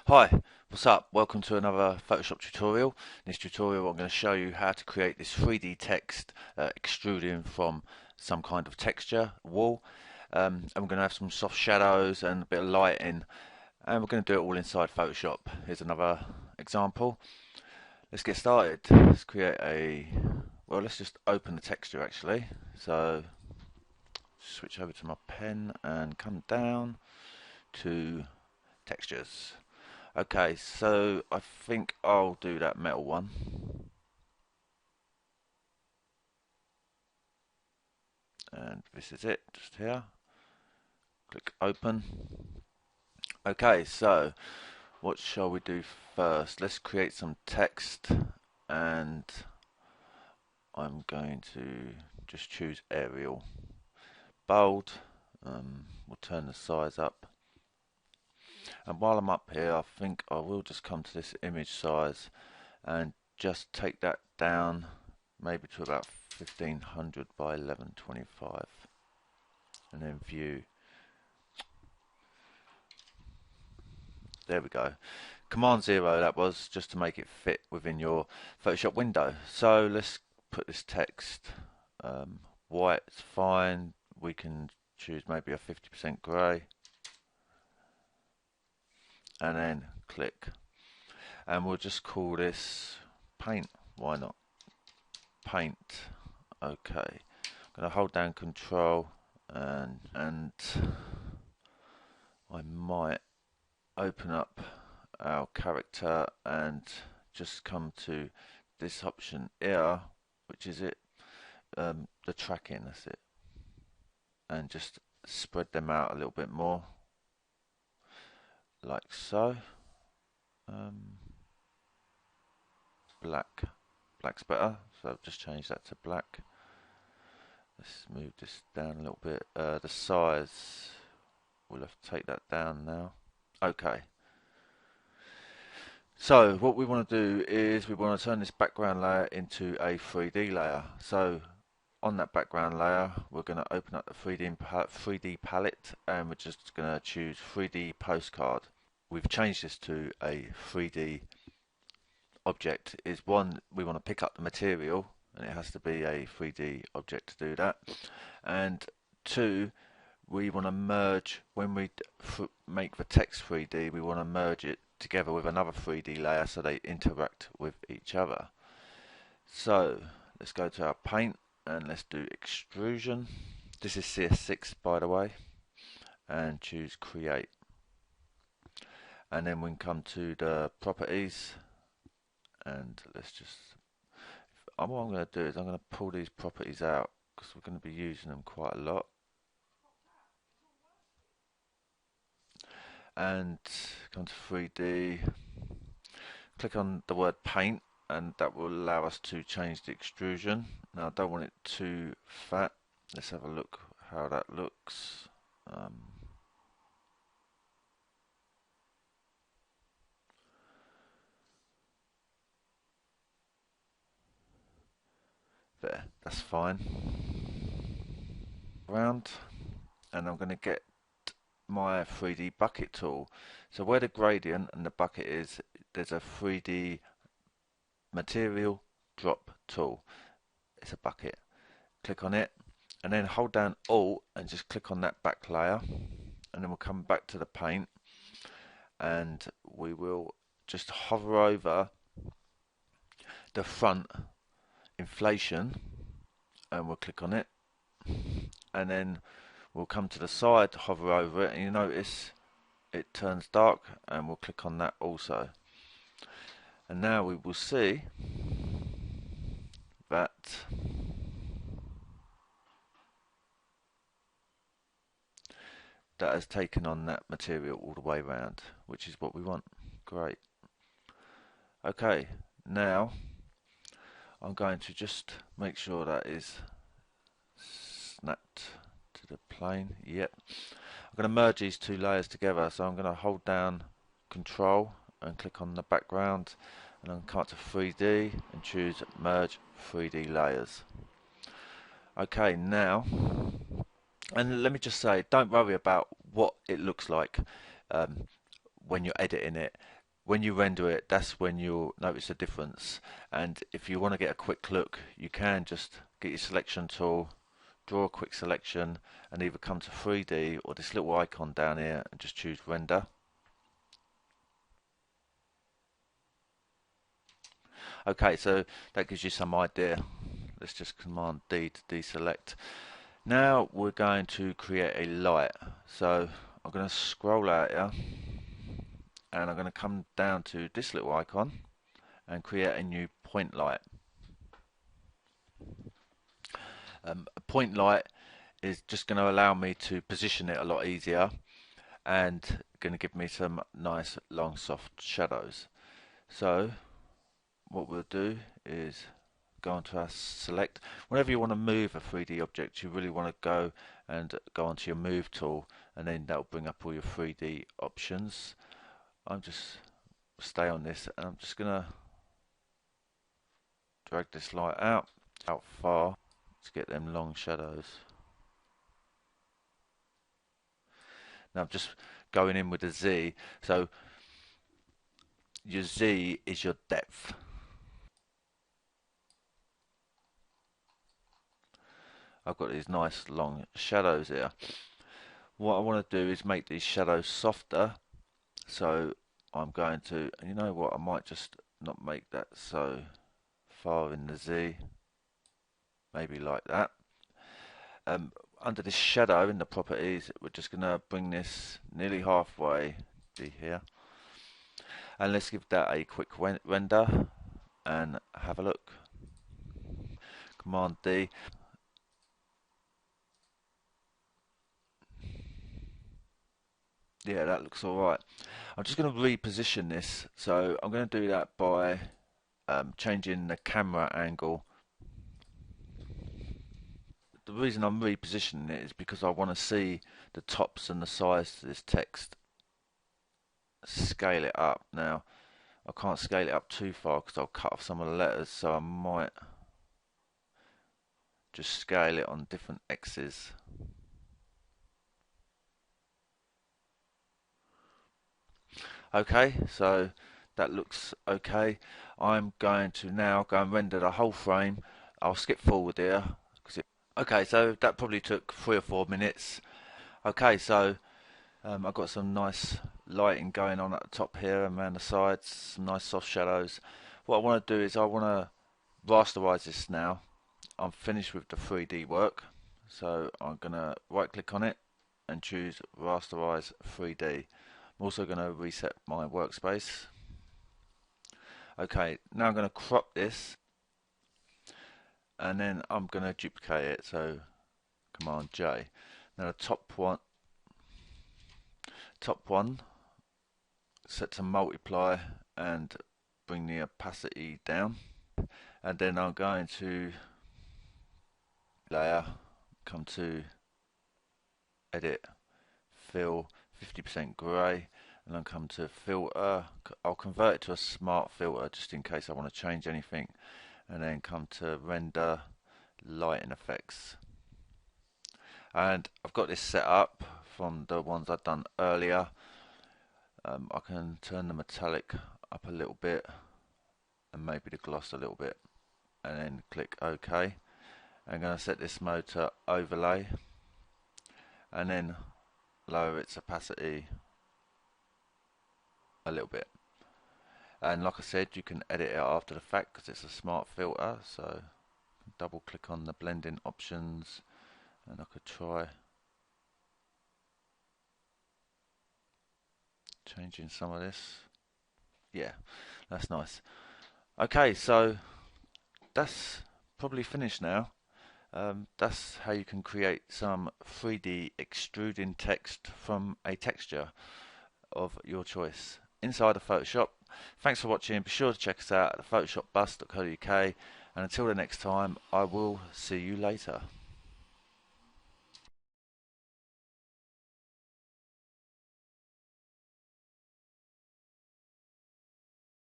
Hi, what's up? Welcome to another Photoshop tutorial. In this tutorial I'm going to show you how to create this 3D text extruding from some kind of texture wall. And we're going to have some soft shadows and a bit of lighting, and we're going to do it all inside Photoshop. Here's another example. Let's get started. Let's create let's just open the texture actually. So switch over to my pen and come down to textures. Okay, so I think I'll do that metal one. And this is it, just here. Click open. Okay, so what shall we do first? Let's create some text, and I'm going to just choose Arial. Bold. We'll turn the size up. And while I'm up here, I think I will just come to this image size and just take that down maybe to about 1500 by 1125, and then view. There we go. Command 0 that was, just to make it fit within your Photoshop window. So let's put this text white. It's fine. We can choose maybe a 50% grey, and then click, and we'll just call this paint. Why not? Paint. Okay. I'm going to hold down Control, and I might open up our character and just come to this option here, which is the tracking. That's it, and just spread them out a little bit more, like so. Black's better, so I've just changed that to black. Let's move this down a little bit. The size, we'll have to take that down now. Okay. So what we want to do is we want to turn this background layer into a 3D layer. So on that background layer, we're going to open up the 3D palette, and we're just going to choose 3D postcard. We've changed this to a 3D object. Is one, we want to pick up the material, and it has to be a 3D object to do that. And two, we want to merge, when we make the text 3D, we want to merge it together with another 3D layer so they interact with each other. So let's go to our paint and let's do extrusion. This is CS6 by the way, and choose create. And then we can come to the properties, and let's just, what I'm going to do is I'm going to pull these properties out because we're going to be using them quite a lot. And come to 3D, click on the word paint, and that will allow us to change the extrusion. Now I don't want it too fat. Let's have a look how that looks. There, that's fine. Round, and I'm going to get my 3D bucket tool. So where the gradient and the bucket is, there's a 3D material drop tool. It's a bucket. Click on it, and then hold down Alt and just click on that back layer, and then we'll come back to the paint, and we will just hover over the front inflation, and we'll click on it, and then we'll come to the side, hover over it, and you notice it turns dark, and we'll click on that also. And now we will see that that has taken on that material all the way around, which is what we want. Great. Okay, now I'm going to just make sure that is snapped to the plane. Yep. I'm going to merge these two layers together, so I'm going to hold down Control and click on the background, and then come to 3D and choose merge 3D layers. Okay, now, and let me just say, don't worry about what it looks like. when you're editing it. When you render it, that's when you'll notice a difference. And if you want to get a quick look, you can just get your selection tool, draw a quick selection, and either come to 3D or this little icon down here and just choose render. Okay, so that gives you some idea. Let's just Command D to deselect. Now we're going to create a light. So I'm going to scroll out here and I'm going to come down to this little icon and create a new point light. A point light is just going to allow me to position it a lot easier and going to give me some nice long soft shadows. So what we'll do is go onto our select. Whenever you want to move a 3D object, you really want to go onto your move tool, and then that'll bring up all your 3D options. I'm just stay on this, and I'm just gonna drag this light out far to get them long shadows. Now I'm just going in with a Z, so your Z is your depth. I've got these nice long shadows here. What I want to do is make these shadows softer, so I'm going to, you know what, I might just not make that so far in the Z, maybe like that. Under this shadow in the properties, we're just going to bring this nearly halfway here, and let's give that a quick render and have a look. Command D. Yeah, that looks alright. I'm just going to reposition this, so I'm going to do that by changing the camera angle. The reason I'm repositioning it is because I want to see the tops and the sides to this text. Scale it up. Now I can't scale it up too far because I'll cut off some of the letters, so I might just scale it on different X's. Okay, so that looks okay. I'm going to now go and render the whole frame. I'll skip forward here. Okay, so that probably took 3 or 4 minutes. Okay, so I've got some nice lighting going on at the top here and around the sides, some nice soft shadows. What I want to do is I want to rasterize this now. I'm finished with the 3D work, so I'm going to right click on it and choose rasterize 3D. I'm also going to reset my workspace. Okay, now I'm going to crop this, and then I'm going to duplicate it, so Command J. Now the top one set to multiply and bring the opacity down, and then I'm going to layer, come to edit, fill 50% grey, and then come to filter. I'll convert it to a smart filter just in case I want to change anything, and then come to render lighting effects. And I've got this set up from the ones I've done earlier. I can turn the metallic up a little bit and maybe the gloss a little bit, and then click OK. I'm going to set this mode to overlay and then lower its opacity a little bit. And like I said, you can edit it after the fact because it's a smart filter, so double click on the blending options and I could try changing some of this. Yeah, that's nice. Okay, so that's probably finished now. That's how you can create some 3D extruding text from a texture of your choice inside of Photoshop. Thanks for watching. Be sure to check us out at photoshopbus.co.uk, and until the next time, I will see you later.